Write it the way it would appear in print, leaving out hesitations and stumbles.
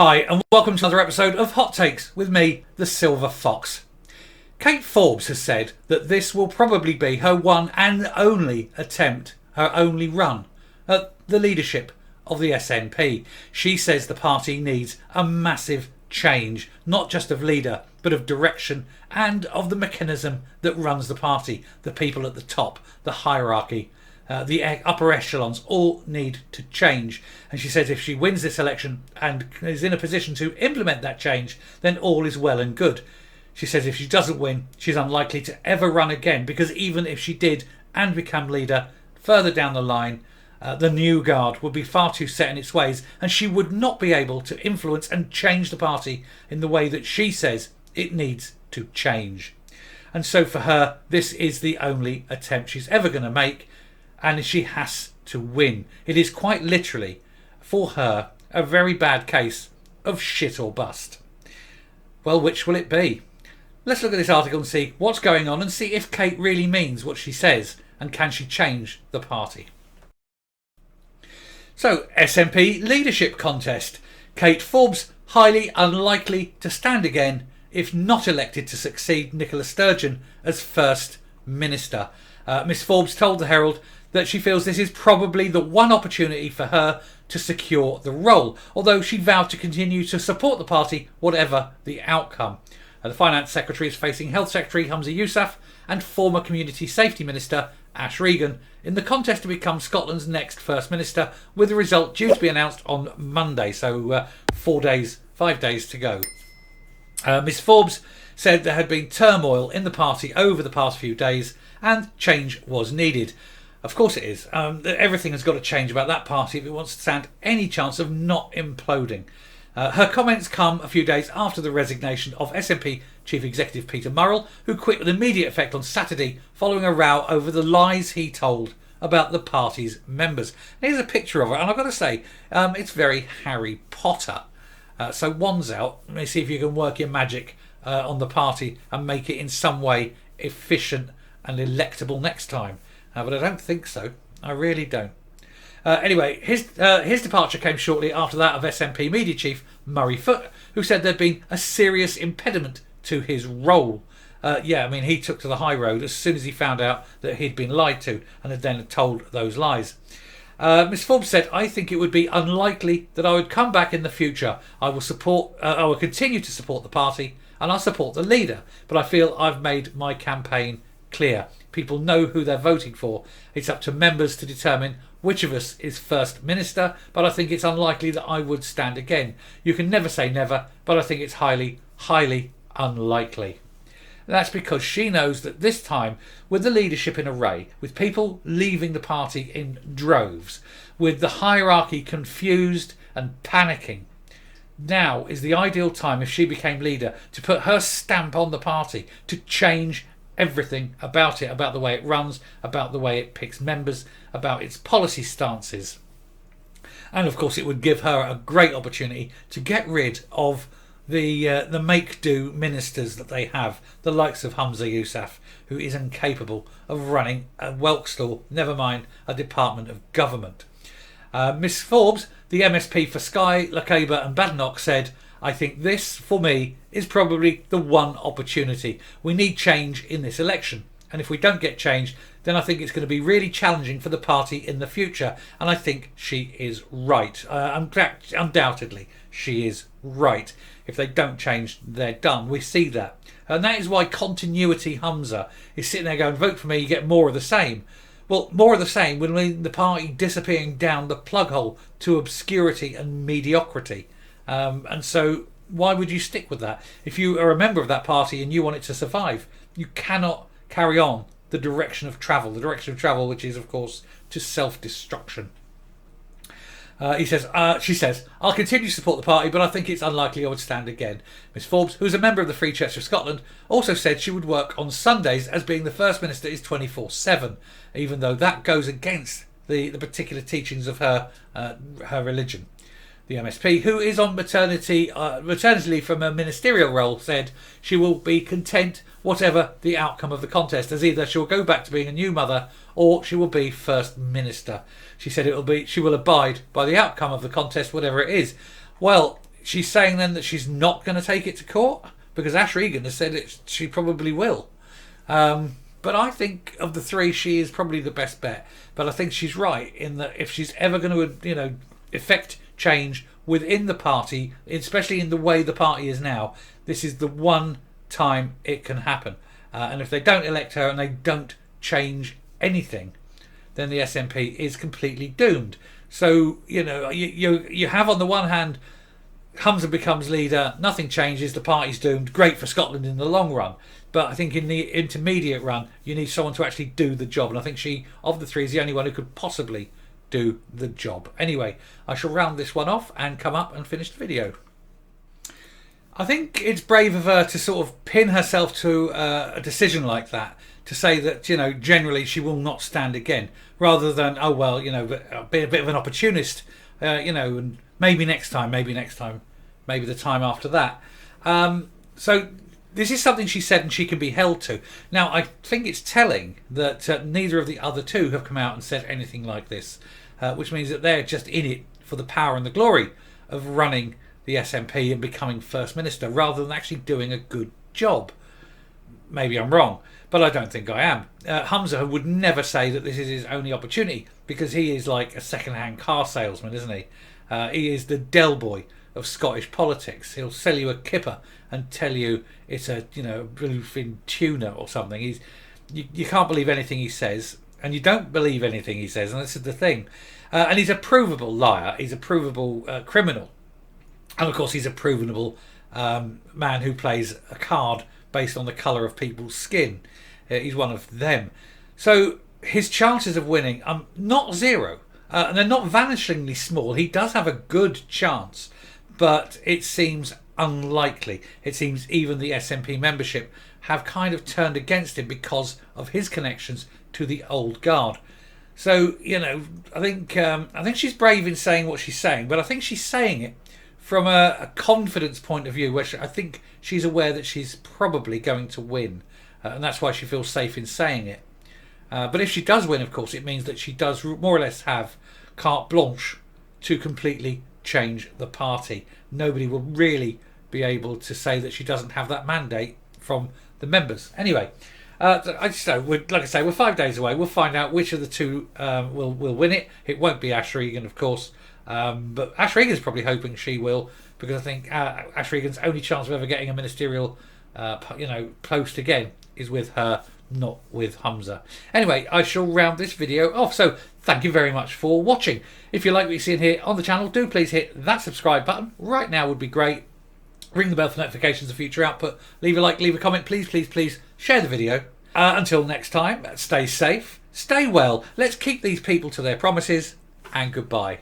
Hi, and welcome to another episode of Hot Takes with me, the Silver Fox. Kate Forbes has said that this will probably be her one and only attempt, her only run at the leadership of the SNP. She says the party needs a massive change, not just of leader, but of direction and of the mechanism that runs the party. The people at the top, the hierarchy, the upper echelons all need to change. And she says if she wins this election and is in a position to implement that change, then all is well and good. She says if she doesn't win, she's unlikely to ever run again, because even if she did and become leader further down the line, the new guard would be far too set in its ways, and she would not be able to influence and change the party in the way that she says it needs to change. And so for her, this is the only attempt she's ever going to make, and she has to win. It is quite literally, for her, a very bad case of shit or bust. Well, which will it be? Let's look at this article and see what's going on and see if Kate really means what she says, and can she change the party. So, SNP leadership contest. Kate Forbes highly unlikely to stand again if not elected to succeed Nicola Sturgeon as First Minister. Miss Forbes told the Herald that she feels this is probably the one opportunity for her to secure the role, although she vowed to continue to support the party whatever the outcome. The Finance Secretary is facing Health Secretary Humza Yousaf and former Community Safety Minister Ash Regan in the contest to become Scotland's next First Minister, with the result due to be announced on Monday, so 5 days to go. Miss Forbes said there had been turmoil in the party over the past few days and change was needed. Of course it is. Everything has got to change about that party if it wants to stand any chance of not imploding. Her comments come a few days after the resignation of SNP Chief Executive Peter Murrell, who quit with immediate effect on Saturday following a row over the lies he told about the party's members. Here's a picture of her, and I've got to say, it's very Harry Potter. So wands out. Let me see if you can work your magic on the party and make it in some way efficient and electable next time. But I don't think so. I really don't. Anyway, his departure came shortly after that of SNP media chief Murray Foote, who said there'd been a serious impediment to his role. He took to the high road as soon as he found out that he'd been lied to and had then told those lies. Ms Forbes said, "I think it would be unlikely that I would come back in the future. I will continue to support the party and I'll support the leader, but I feel I've made my campaign clear. People know who they're voting for. It's up to members to determine which of us is First Minister, but I think it's unlikely that I would stand again. You can never say never, but I think it's highly, highly unlikely." That's because she knows that this time, with the leadership in array, with people leaving the party in droves, with the hierarchy confused and panicking, now is the ideal time, if she became leader, to put her stamp on the party, to change everything about it, about the way it runs, about the way it picks members, about its policy stances. And of course it would give her a great opportunity to get rid of the make-do ministers that they have, the likes of Humza Yousaf, who is incapable of running a Welkstall, never mind a department of government. Miss Forbes, the MSP for Skye, Lochaber and Badenoch, said, "I think this, for me, is probably the one opportunity. We need change in this election. And if we don't get change, then I think it's going to be really challenging for the party in the future." And I think she is right. Undoubtedly, she is right. If they don't change, they're done. We see that. And that is why Continuity Humza is sitting there going, "Vote for me, you get more of the same." Well, more of the same would mean the party disappearing down the plug hole to obscurity and mediocrity. And so why would you stick with that? If you are a member of that party and you want it to survive, you cannot carry on the direction of travel which is, of course, to self-destruction. She says, "I'll continue to support the party, but I think it's unlikely I would stand again." Miss Forbes, who is a member of the Free Church of Scotland, also said she would work on Sundays, as being the First Minister is 24/7, even though that goes against the particular teachings of her religion. The MSP, who is on maternity leave from a ministerial role, said she will be content whatever the outcome of the contest, as either she will go back to being a new mother or she will be First Minister. She said she will abide by the outcome of the contest, whatever it is. Well, she's saying then that she's not going to take it to court, because Ash Regan has said she probably will. But I think of the three, she is probably the best bet. But I think she's right in that if she's ever going to, effect change within the party, especially in the way the party is now, this is the one time it can happen. And if they don't elect her and they don't change anything, then the SNP is completely doomed. So, you have on the one hand, Humza becomes leader, nothing changes, the party's doomed, great for Scotland in the long run. But I think in the intermediate run, you need someone to actually do the job. And I think she, of the three, is the only one who could possibly do the job. Anyway, I shall round this one off and come up and finish the video. I think it's brave of her to sort of pin herself to a decision like that, to say that, generally she will not stand again, rather than, be a bit of an opportunist, and maybe next time, maybe the time after that. So this is something she said and she can be held to. Now, I think it's telling that neither of the other two have come out and said anything like this, which means that they're just in it for the power and the glory of running the SNP and becoming First Minister, rather than actually doing a good job. Maybe I'm wrong, but I don't think I am. Humza would never say that this is his only opportunity, because he is like a second-hand car salesman, isn't he? He is the Del Boy of Scottish politics. He'll sell you a kipper and tell you it's a bluefin tuna or something. You can't believe anything he says, and you don't believe anything he says, and this is the thing. And he's a provable liar. He's a provable criminal, and of course he's a provable man who plays a card based on the colour of people's skin. He's one of them. So his chances of winning are not zero, and they're not vanishingly small. He does have a good chance, but it seems unlikely. It seems even the SNP membership have kind of turned against him because of his connections to the old guard. So, I think she's brave in saying what she's saying, but I think she's saying it from a confidence point of view, where I think she's aware that she's probably going to win, and that's why she feels safe in saying it. But if she does win, of course, it means that she does more or less have carte blanche to completely change the party. Nobody will really be able to say that she doesn't have that mandate from the members. Anyway, like I say, we're 5 days away. We'll find out which of the two will win it. It won't be Ash Regan, of course, but Ash Regan's probably hoping she will, because I think Ash Regan's only chance of ever getting a ministerial post again is with her, not with Humza. Anyway, I shall round this video off. So thank you very much for watching. If you like what you're seeing here on the channel, do please hit that subscribe button right now, would be great. Ring the bell for notifications of future output. Leave a like, leave a comment. Please share the video. Until next time, stay safe, stay well. Let's keep these people to their promises, and goodbye.